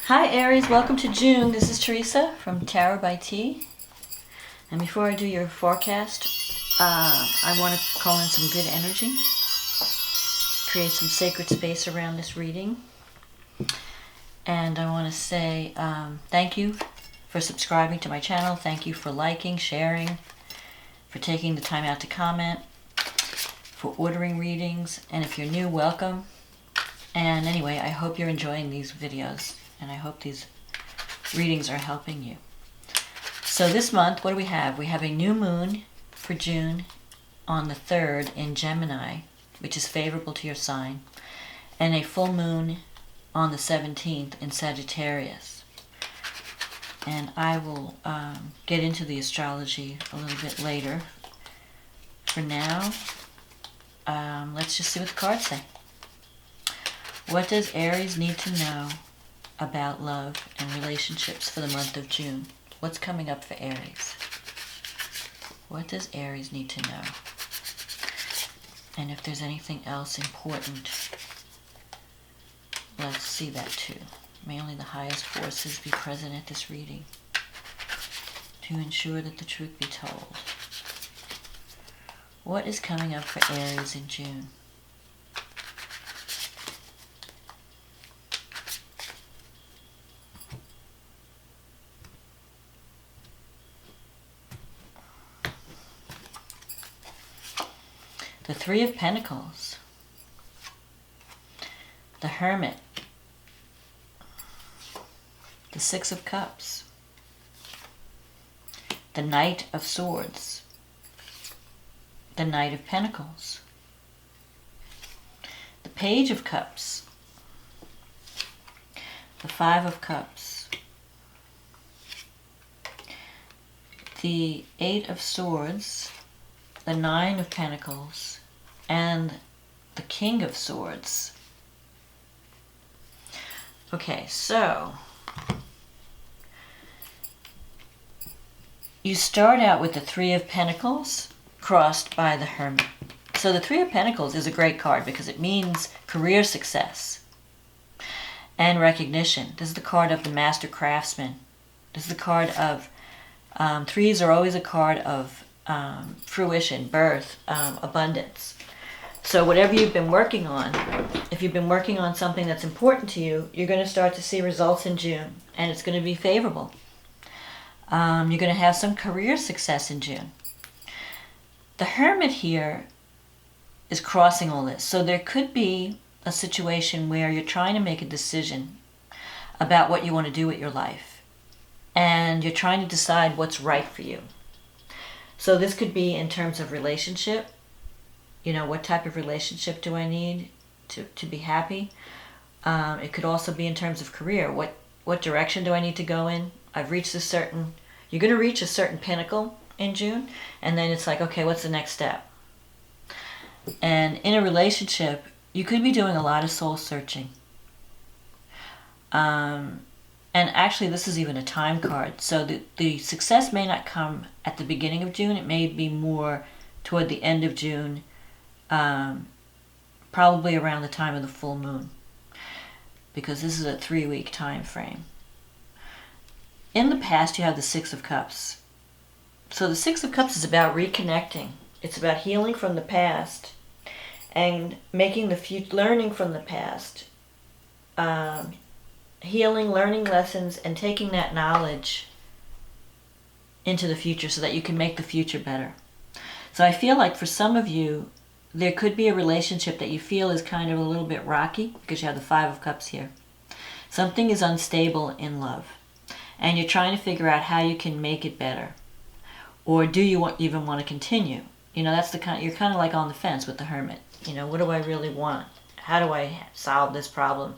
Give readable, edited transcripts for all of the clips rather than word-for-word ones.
Hi Aries, welcome to June. This is Teresa from Tarot by T. And before I do your forecast, I want to call in some good energy, create some sacred space around this reading. And I want to say thank you for subscribing to my channel. Thank you for liking, sharing, for taking the time out to comment, for ordering readings. And if you're new, welcome. And anyway, I hope you're enjoying these videos. And I hope these readings are helping you. So this month, what do we have? We have a new moon for June on the 3rd in Gemini, which is favorable to your sign, and a full moon on the 17th in Sagittarius. And I will get into the astrology a little bit later. For now, let's just see what the cards say. What does Aries need to know about love and relationships for the month of June? What's coming up for Aries? What does Aries need to know? And if there's anything else important, let's see that too. May only the highest forces be present at this reading to ensure that the truth be told. What is coming up for Aries in June? The Three of Pentacles, the Hermit, the Six of Cups, the Knight of Swords, the Knight of Pentacles, the Page of Cups, the Five of Cups, the Eight of Swords, the Nine of Pentacles, and the King of Swords. Okay, so you start out with the Three of Pentacles crossed by the Hermit. So the Three of Pentacles is a great card because it means career success and recognition. This is the card of the Master Craftsman. This is the card of, threes are always a card of fruition, birth, abundance. So whatever you've been working on, if you've been working on something that's important to you, you're going to start to see results in June, and it's going to be favorable. You're going to have some career success in June. The Hermit here is crossing all this. So there could be a situation where you're trying to make a decision about what you want to do with your life, and you're trying to decide what's right for you. So this could be in terms of relationship. You know, what type of relationship do I need to be happy? It could also be in terms of career. What direction do I need to go in? I've reached you're going to reach a certain pinnacle in June, and then it's like, okay, what's the next step? And in a relationship, you could be doing a lot of soul searching. And actually, this is even a time card. So the success may not come at the beginning of June. It may be more toward the end of June, probably around the time of the full moon, because this is a 3-week time frame. In the past, you have the Six of Cups. So the Six of Cups is about reconnecting. It's about healing from the past and making the future, learning from the past. Healing, learning lessons, and taking that knowledge into the future so that you can make the future better. So I feel like for some of you, there could be a relationship that you feel is kind of a little bit rocky because you have the Five of Cups here. Something is unstable in love, and you're trying to figure out how you can make it better. Or do you even want to continue? You know, that's you're kind of like on the fence with the Hermit. You know, what do I really want? How do I solve this problem?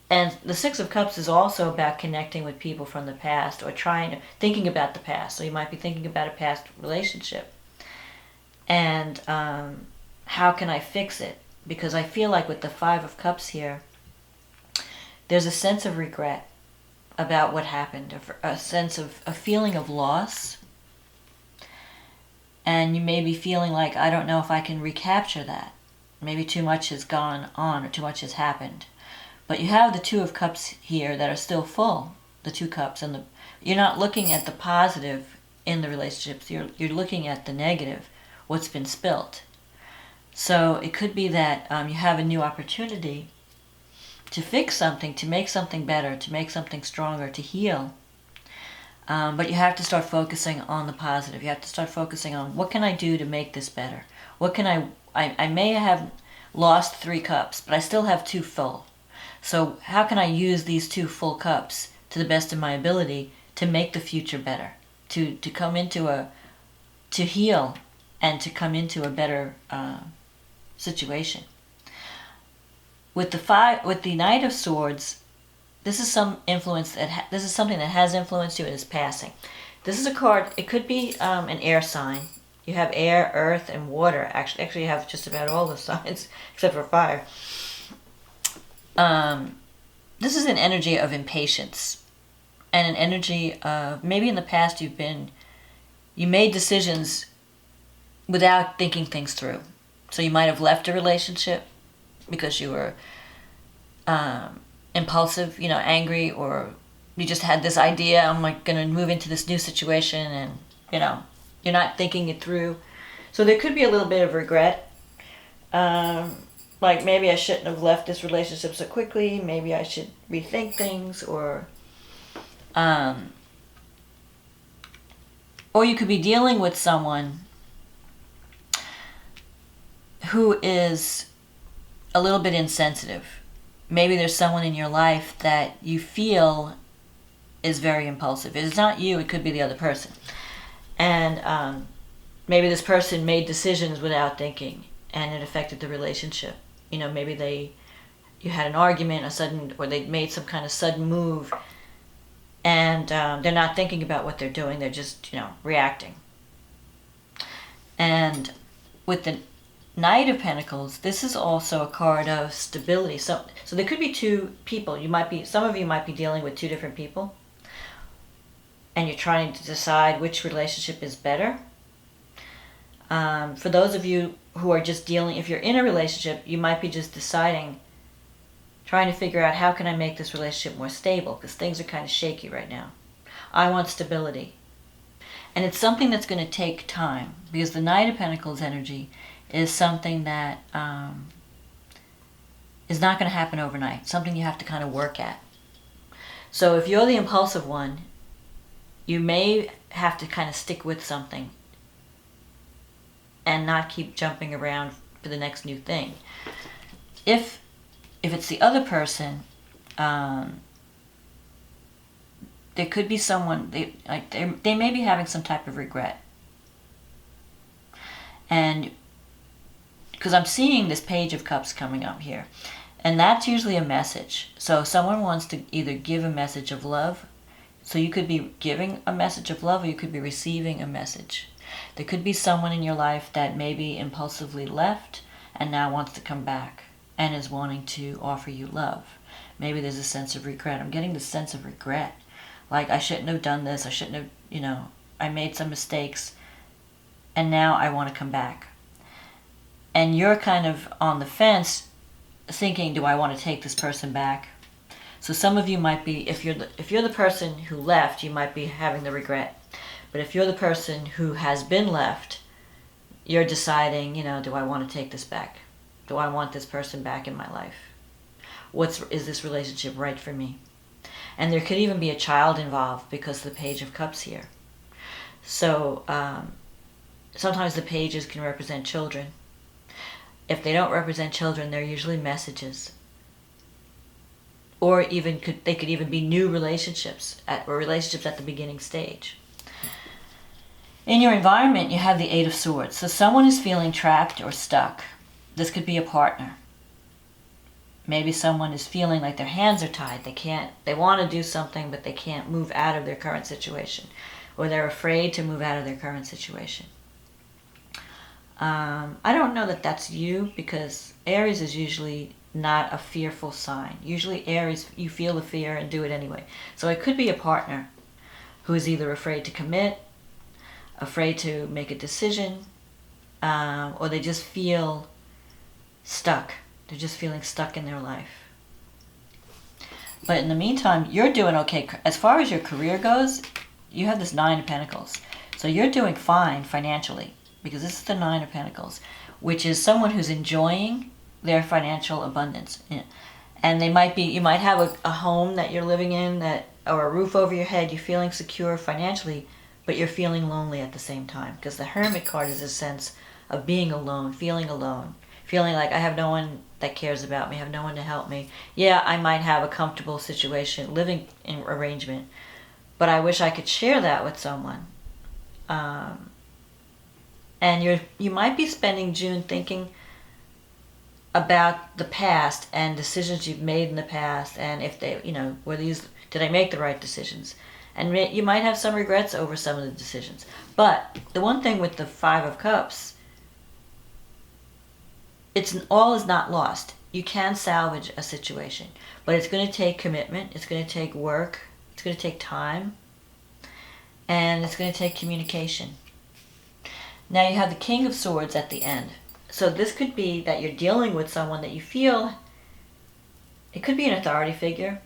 And the Six of Cups is also about connecting with people from the past, or thinking about the past. So you might be thinking about a past relationship. And how can I fix it? Because I feel like with the Five of Cups here, there's a sense of regret about what happened, a sense of a feeling of loss. And you may be feeling like, I don't know if I can recapture that. Maybe too much has gone on or too much has happened. But you have the Two of Cups here that are still full, the two cups, and you're not looking at the positive in the relationships. You're looking at the negative, what's been spilt. So it could be that you have a new opportunity to fix something, to make something better, to make something stronger, to heal. But you have to start focusing on the positive. You have to start focusing on, what can I do to make this better? What can I may have lost 3 cups, but I still have 2 full. So how can I use these 2 full cups to the best of my ability to make the future better? To come into to heal and to come into a better situation. With the Knight of Swords, this is some influence this is something that has influenced you and is passing. This is a card. It could be an air sign. You have air, earth, and water. Actually, you have just about all the signs except for fire. This is an energy of impatience, and an energy of, maybe in the past you made decisions without thinking things through. So you might have left a relationship because you were impulsive, angry, or you just had this idea, I'm like going to move into this new situation, and you're not thinking it through. So there could be a little bit of regret. Like, maybe I shouldn't have left this relationship so quickly. Maybe I should rethink things, or you could be dealing with someone who is a little bit insensitive. Maybe there's someone in your life that you feel is very impulsive. If it's not you, it could be the other person. And maybe this person made decisions without thinking, and it affected the relationship. Maybe you had an argument, or they made some kind of sudden move, and they're not thinking about what they're doing. They're just, reacting. And with the Knight of Pentacles, this is also a card of stability. So there could be 2 people. Some of you might be dealing with 2 different people, and you're trying to decide which relationship is better. For those of you who are just if you're in a relationship, you might be just trying to figure out, how can I make this relationship more stable? Because things are kind of shaky right now. I want stability. And it's something that's going to take time, because the Knight of Pentacles energy is something that is not going to happen overnight. Something you have to kind of work at. So if you're the impulsive one, you may have to kind of stick with something and not keep jumping around for the next new thing. If it's the other person, there could be someone, they may be having some type of regret. And because I'm seeing this Page of Cups coming up here, and that's usually a message. So someone wants to either give a message of love. So you could be giving a message of love, or you could be receiving a message. There could be someone in your life that maybe impulsively left and now wants to come back and is wanting to offer you love. Maybe there's a sense of regret. I'm getting the sense of regret. Like, I shouldn't have done this. I shouldn't have, I made some mistakes, and now I want to come back. And you're kind of on the fence thinking, do I want to take this person back? So some of you might be, if you're the person who left, you might be having the regret. But if you're the person who has been left, you're deciding, do I want to take this back? Do I want this person back in my life? Is this relationship right for me? And there could even be a child involved, because of the Page of Cups here. So sometimes the pages can represent children. If they don't represent children, they're usually messages. Or they could even be new relationships, or relationships at the beginning stage. In your environment, you have the 8 of Swords. So someone is feeling trapped or stuck. This could be a partner. Maybe someone is feeling like their hands are tied. They want to do something, but they can't move out of their current situation. Or they're afraid to move out of their current situation. I don't know that that's you, because Aries is usually not a fearful sign. Usually Aries, you feel the fear and do it anyway. So it could be a partner who is either afraid to commit, afraid to make a decision, or they just feel stuck. They're just feeling stuck in their life. But in the meantime, you're doing okay. As far as your career goes, you have this Nine of Pentacles. So you're doing fine financially, because this is the Nine of Pentacles, which is someone who's enjoying their financial abundance. And you might have a home that you're living in, or a roof over your head. You're feeling secure financially, but you're feeling lonely at the same time, because the Hermit card is a sense of being alone, feeling like I have no one that cares about me, I have no one to help me. Yeah, I might have a comfortable situation, living in arrangement, but I wish I could share that with someone. And you might be spending June thinking about the past and decisions you've made in the past, and if they, did I make the right decisions? And you might have some regrets over some of the decisions. But the one thing with the Five of Cups, all is not lost. You can salvage a situation, but it's going to take commitment, it's going to take work, it's going to take time, and it's going to take communication. Now you have the King of Swords at the end. So this could be that you're dealing with someone that you feel, it could be an authority figure,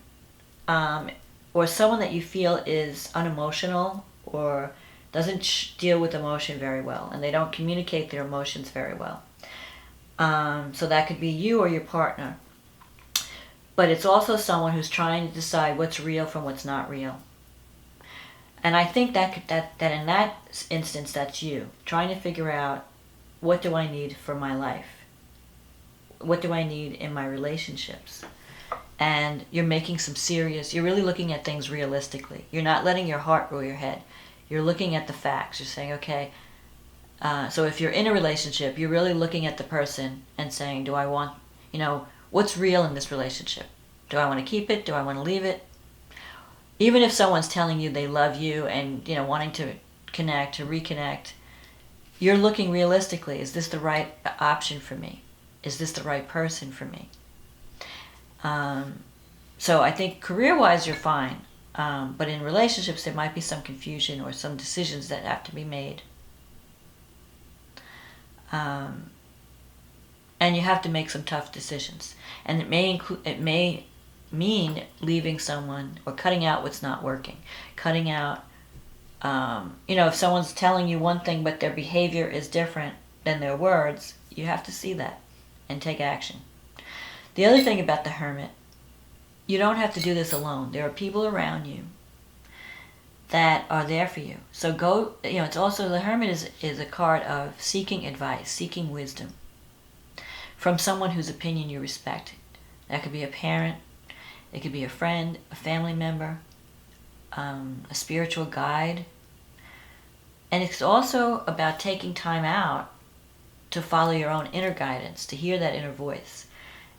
or someone that you feel is unemotional or doesn't deal with emotion very well, and they don't communicate their emotions very well. So that could be you or your partner. But it's also someone who's trying to decide what's real from what's not real. And I think that in that instance, that's you trying to figure out, what do I need for my life? What do I need in my relationships? And you're really looking at things realistically. You're not letting your heart rule your head. You're looking at the facts. You're saying, okay, so if you're in a relationship, you're really looking at the person and saying, do I want, what's real in this relationship? Do I want to keep it? Do I want to leave it? Even if someone's telling you they love you and, wanting to connect, to reconnect, you're looking realistically. Is this the right option for me? Is this the right person for me? So I think career-wise you're fine. But in relationships there might be some confusion or some decisions that have to be made. And you have to make some tough decisions. And it may mean leaving someone or cutting out what's not working. Cutting out, if someone's telling you one thing but their behavior is different than their words, you have to see that and take action. The other thing about the Hermit, you don't have to do this alone. There are people around you that are there for you. So go, it's also, the Hermit is a card of seeking advice, seeking wisdom from someone whose opinion you respect. That could be a parent, it could be a friend, a family member, a spiritual guide. And it's also about taking time out to follow your own inner guidance, to hear that inner voice,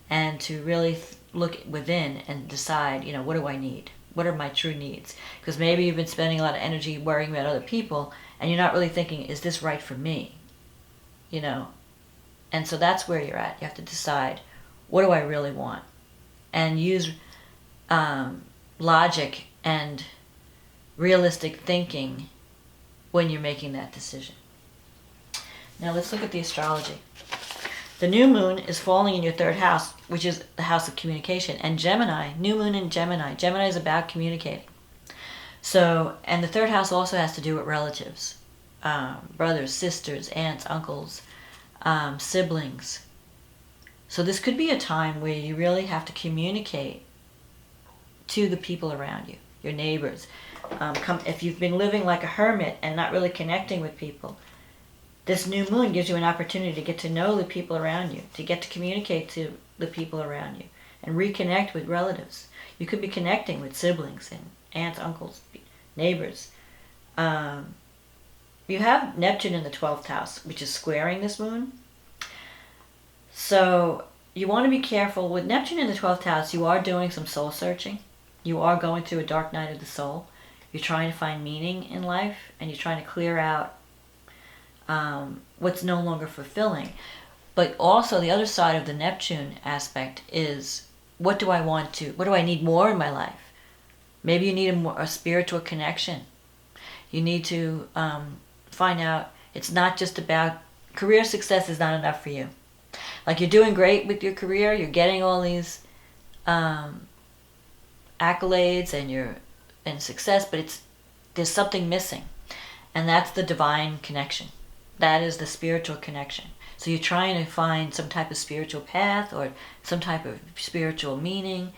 and to really look within and decide, what do I need? What are my true needs? Because maybe you've been spending a lot of energy worrying about other people, and you're not really thinking, is this right for me? And so that's where you're at. You have to decide, what do I really want? And use logic and realistic thinking when you're making that decision. Now let's look at the astrology. The new moon is falling in your third house, which is the house of communication. And Gemini, new moon in Gemini. Gemini is about communicating. So, and the third house also has to do with relatives. Brothers, sisters, aunts, uncles, siblings. So this could be a time where you really have to communicate to the people around you, your neighbors. If you've been living like a hermit and not really connecting with people, this new moon gives you an opportunity to get to know the people around you, to get to communicate to the people around you, and reconnect with relatives. You could be connecting with siblings and aunts, uncles, neighbors. You have Neptune in the 12th house, which is squaring this moon. So you want to be careful. With Neptune in the 12th house, you are doing some soul searching. You are going through a dark night of the soul. You're trying to find meaning in life, and you're trying to clear out what's no longer fulfilling. But also the other side of the Neptune aspect is, what do I need more in my life? Maybe you need a spiritual connection. You need to find out, it's not just about, career success is not enough for you. Like, you're doing great with your career, you're getting all these accolades and success, but there's something missing, and that's the divine connection. That is the spiritual connection. So you're trying to find some type of spiritual path or some type of spiritual meaning.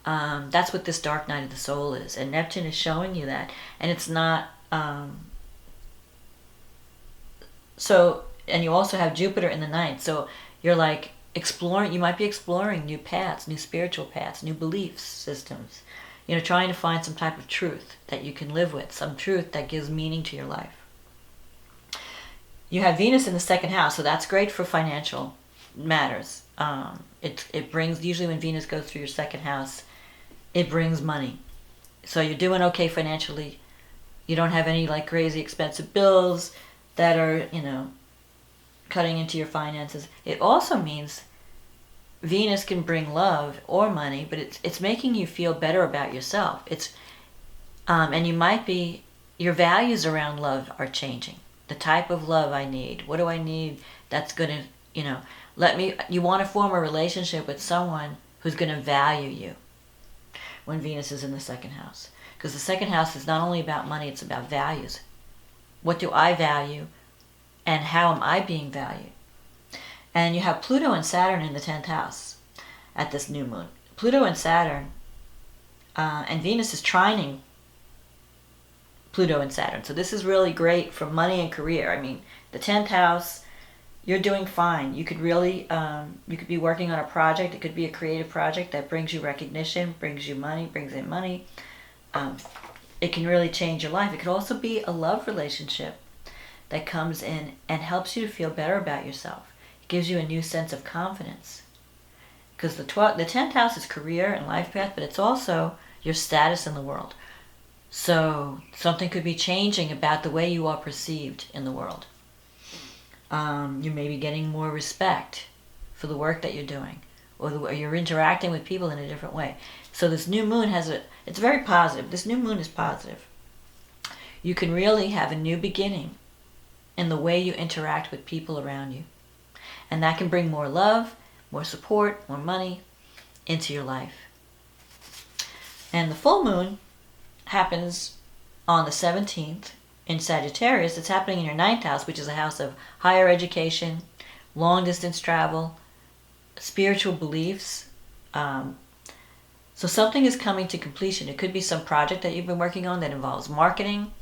That's what this dark night of the soul is, and Neptune is showing you that. And it's not and you also have Jupiter in the ninth, so you're like exploring. You might be exploring new paths, new spiritual paths, new belief systems, trying to find some type of truth that you can live with, some truth that gives meaning to your life. You have Venus in the second house, so that's great for financial matters. It brings, usually when Venus goes through your second house, it brings money. So you're doing okay financially. You don't have any like crazy expensive bills that are, cutting into your finances. It also means Venus can bring love or money, but it's making you feel better about yourself. And you might be, your values around love are changing. The type of love I need. What do I need that's going to, you want to form a relationship with someone who's going to value you when Venus is in the second house. Because the second house is not only about money, it's about values. What do I value and how am I being valued? And you have Pluto and Saturn in the 10th house at this new moon. Pluto and Saturn, and Venus is trining Pluto and Saturn. So this is really great for money and career. I mean, the 10th house, you're doing fine. You could really, you could be working on a project. It could be a creative project that brings you recognition, brings you money, brings in money. It can really change your life. It could also be a love relationship that comes in and helps you to feel better about yourself. It gives you a new sense of confidence. Because the 10th house is career and life path, but it's also your status in the world. So something could be changing about the way you are perceived in the world. You may be getting more respect for the work that you're doing, or you're interacting with people in a different way. So this new moon it's very positive. This new moon is positive. You can really have a new beginning in the way you interact with people around you. And that can bring more love, more support, more money into your life. And the full moon happens on the 17th in Sagittarius. It's happening in your 9th house, which is a house of higher education, long distance travel, spiritual beliefs. So something is coming to completion. It could be some project that you've been working on that involves marketing,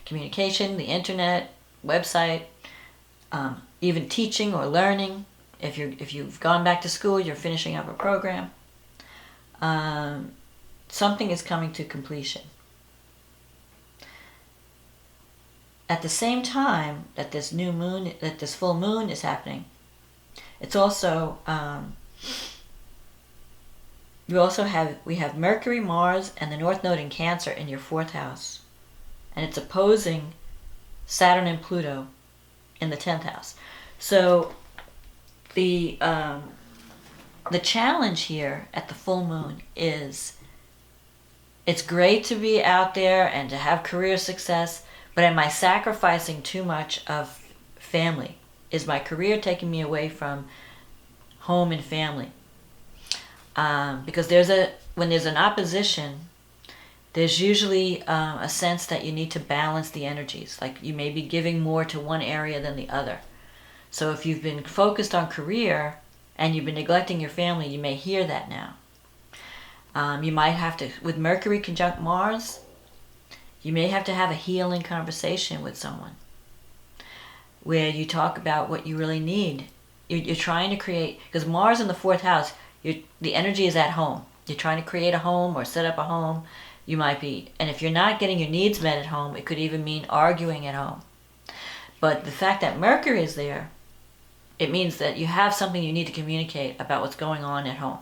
communication, the internet, website, even teaching or learning. If you've gone back to school, you're finishing up a program. Something is coming to completion. At the same time that this full moon is happening, it's also we have Mercury, Mars, and the North Node in Cancer in your 4th house, and it's opposing Saturn and Pluto in the 10th house. So the challenge here at the full moon is, it's great to be out there and to have career success, but am I sacrificing too much of family? Is my career taking me away from home and family? Because when there's an opposition, there's usually a sense that you need to balance the energies. Like you may be giving more to one area than the other. So if you've been focused on career and you've been neglecting your family, you may hear that now. You might have to, with Mercury conjunct Mars, you may have to have a healing conversation with someone where you talk about what you really need. You're trying to create, because Mars in the 4th house, the energy is at home. You're trying to create a home or set up a home. You might be, and if you're not getting your needs met at home, it could even mean arguing at home. But the fact that Mercury is there, it means that you have something you need to communicate about what's going on at home.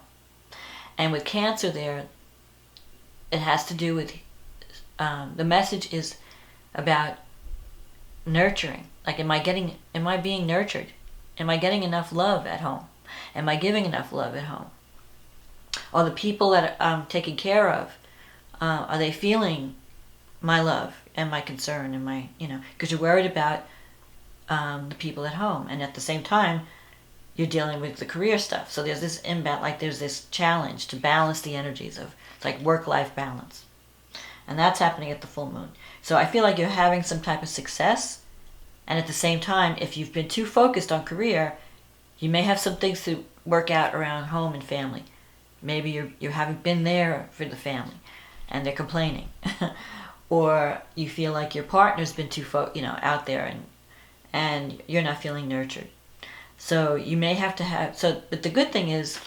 And with Cancer there, it has to do with, the message is about nurturing. Like, am I being nurtured? Am I getting enough love at home? Am I giving enough love at home? Are the people that I'm taking care of, are they feeling my love and my concern and because you're worried about the people at home. And at the same time, you're dealing with the career stuff. So there's this imbalance, like there's this challenge to balance the energies of, it's like work-life balance. And that's happening at the full moon. So I feel like you're having some type of success, and at the same time, if you've been too focused on career, you may have some things to work out around home and family. Maybe you haven't been there for the family, and they're complaining. Or you feel like your partner's been too out there, and you're not feeling nurtured. So you may have to have, but the good thing is,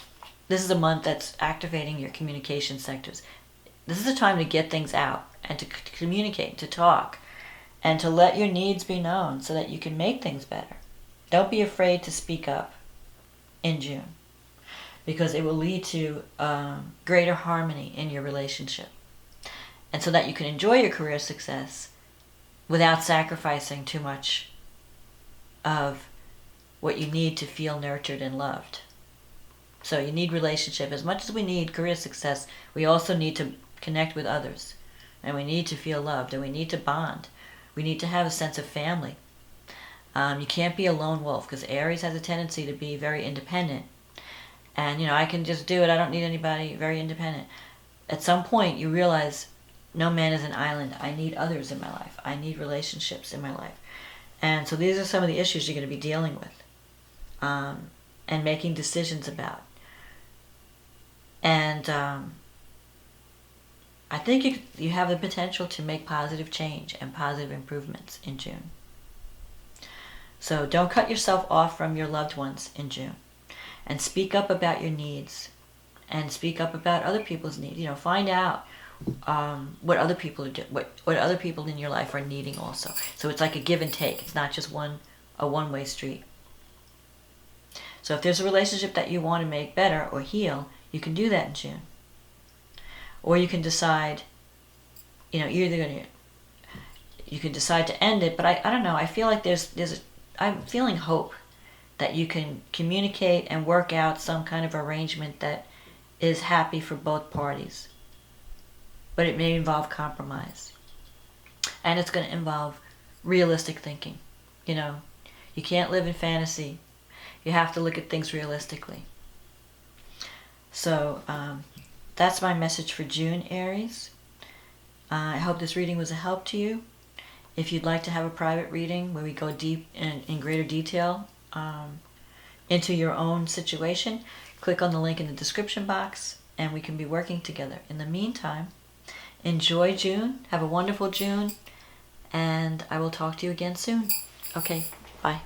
this is a month that's activating your communication sectors. This is a time to get things out and to communicate, to talk, and to let your needs be known so that you can make things better. Don't be afraid to speak up in June, because it will lead to greater harmony in your relationship. And so that you can enjoy your career success without sacrificing too much of what you need to feel nurtured and loved. So you need relationship. As much as we need career success, we also need to connect with others. And we need to feel loved, and we need to bond. We need to have a sense of family. You can't be a lone wolf, because Aries has a tendency to be very independent. And, I can just do it. I don't need anybody. Very independent. At some point, you realize no man is an island. I need others in my life. I need relationships in my life. And so these are some of the issues you're going to be dealing with and making decisions about. And I think you have the potential to make positive change and positive improvements in June. So don't cut yourself off from your loved ones in June. And speak up about your needs. And speak up about other people's needs. Find out what other people are what other people in your life are needing also. So it's like a give and take. It's not just a one-way street. So if there's a relationship that you want to make better or heal, you can do that in June. Or you can decide, you can decide to end it, but I don't know. I feel like I'm feeling hope that you can communicate and work out some kind of arrangement that is happy for both parties. But it may involve compromise. And it's going to involve realistic thinking. You can't live in fantasy. You have to look at things realistically. So that's my message for June, Aries. I hope this reading was a help to you. If you'd like to have a private reading where we go deep in greater detail into your own situation, click on the link in the description box and we can be working together. In the meantime, enjoy June. Have a wonderful June. And I will talk to you again soon. Okay, bye.